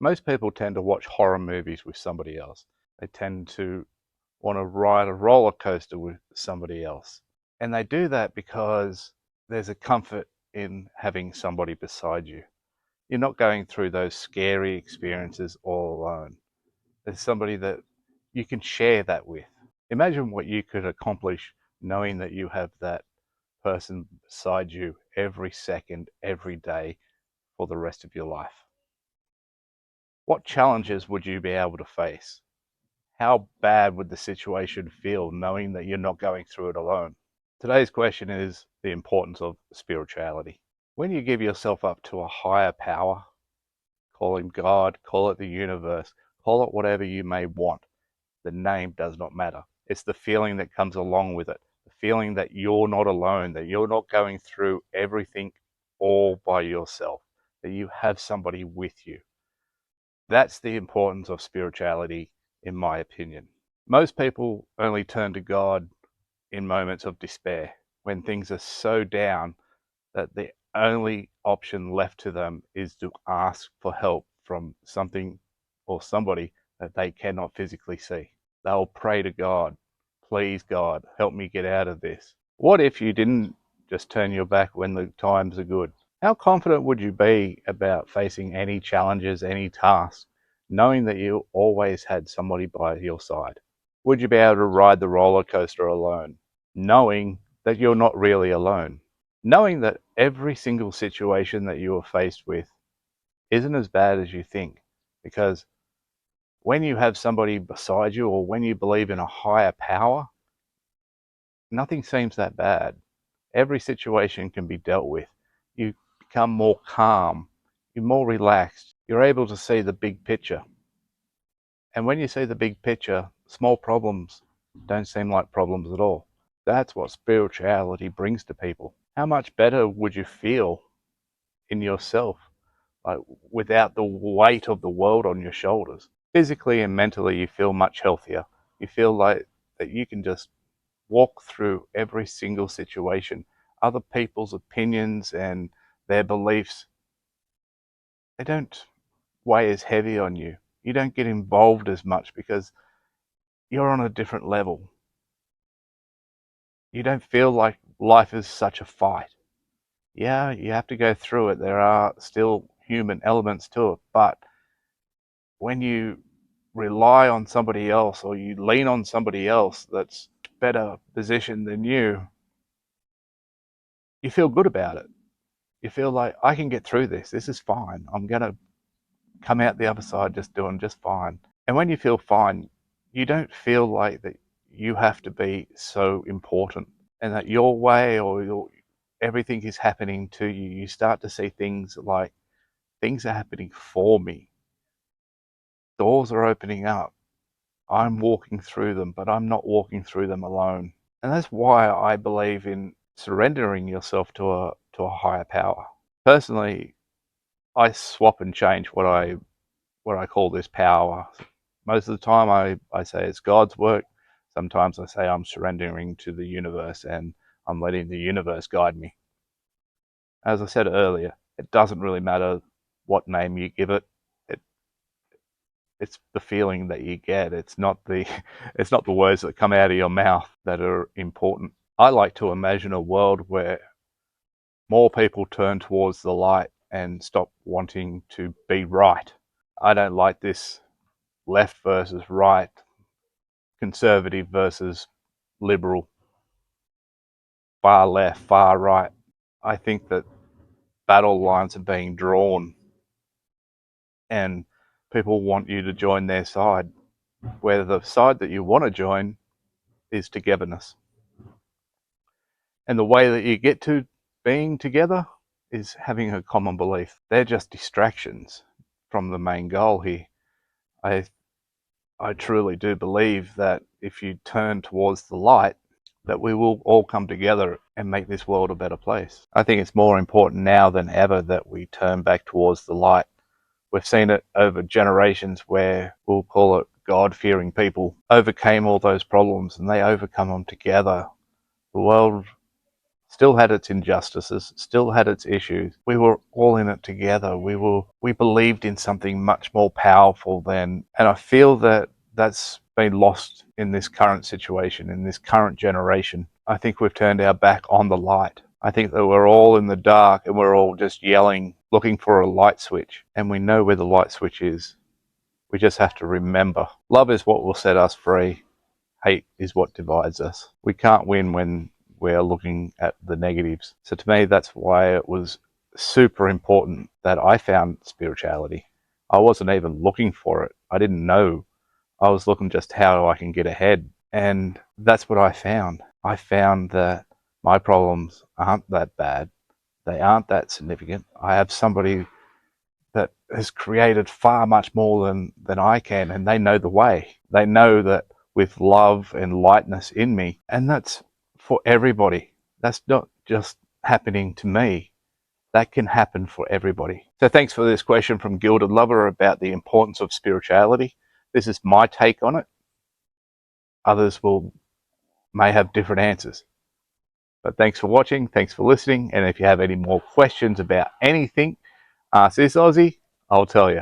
Most people tend to watch horror movies with somebody else. They tend to want to ride a roller coaster with somebody else. And they do that because there's a comfort in having somebody beside you. You're not going through those scary experiences all alone. There's somebody that you can share that with. Imagine what you could accomplish knowing that you have that person beside you every second, every day for the rest of your life. What challenges would you be able to face? How bad would the situation feel knowing that you're not going through it alone? Today's question is the importance of spirituality. When you give yourself up to a higher power, call him God, call it the universe, call it whatever you may want, the name does not matter. It's the feeling that comes along with it. The feeling that you're not alone, that you're not going through everything all by yourself, that you have somebody with you. That's the importance of spirituality, in my opinion. Most people only turn to God in moments of despair, when things are so down that the only option left to them is to ask for help from something or somebody that they cannot physically see. They'll pray to God, please God, help me get out of this. What if you didn't just turn your back when the times are good? How confident would you be about facing any challenges, any tasks, knowing that you always had somebody by your side? Would you be able to ride the roller coaster alone, knowing that you're not really alone? Knowing that every single situation that you are faced with isn't as bad as you think, because when you have somebody beside you or when you believe in a higher power, nothing seems that bad. Every situation can be dealt with. You become more calm, you're more relaxed, you're able to see the big picture. And when you see the big picture, small problems don't seem like problems at all. That's what spirituality brings to people. How much better would you feel in yourself, like without the weight of the world on your shoulders? Physically and mentally, you feel much healthier. You feel like that you can just walk through every single situation. Other people's opinions and their beliefs, they don't weigh as heavy on you. You don't get involved as much because you're on a different level. You don't feel like life is such a fight. Yeah, you have to go through it. There are still human elements to it, but when you rely on somebody else or you lean on somebody else that's better positioned than you feel good about it. You feel like, I can get through this. This is fine. I'm going to come out the other side just doing just fine. And when you feel fine, you don't feel like that you have to be so important and that your way or everything is happening to you. You start to see things like things are happening for me. Doors are opening up. I'm walking through them, but I'm not walking through them alone. And that's why I believe in surrendering yourself to a higher power. Personally, I swap and change what I call this power. Most of the time I say it's God's work. Sometimes I say I'm surrendering to the universe and I'm letting the universe guide me. As I said earlier, it doesn't really matter what name you give it. It it's the feeling that you get. It's not the it's not the words that come out of your mouth that are important. I like to imagine a world where more people turn towards the light and stop wanting to be right. I don't like this left versus right, conservative versus liberal, far left, far right. I think that battle lines are being drawn and people want you to join their side, where the side that you want to join is togetherness. And the way that you get to being together is having a common belief. They're just distractions from the main goal here. I I truly do believe that if you turn towards the light, that we will all come together and make this world a better place. I think it's more important now than ever that we turn back towards the light. We've seen it over generations where we'll call it God-fearing people overcame all those problems and they overcome them together. The world still had its injustices, still had its issues. We were all in it together. We believed in something much more powerful then, and I feel that that's been lost in this current situation, in this current generation. I think we've turned our back on the light. I think that we're all in the dark and we're all just yelling, looking for a light switch, and we know where the light switch is. We just have to remember, love is what will set us free. Hate is what divides us. We can't win when we're looking at the negatives. So to me, that's why it was super important that I found spirituality. I wasn't even looking for it. I didn't know. I was looking just how I can get ahead. And that's what I found. I found that my problems aren't that bad. They aren't that significant. I have somebody that has created far much more than I can, and they know the way. They know that with love and lightness in me, and that's for everybody. That's not just happening to me. That can happen for everybody. So thanks for this question from Gilded Lover about the importance of spirituality. This is my take on it. Others may have different answers. But thanks for watching, thanks for listening, and if you have any more questions about anything, ask this Aussie, I'll tell you.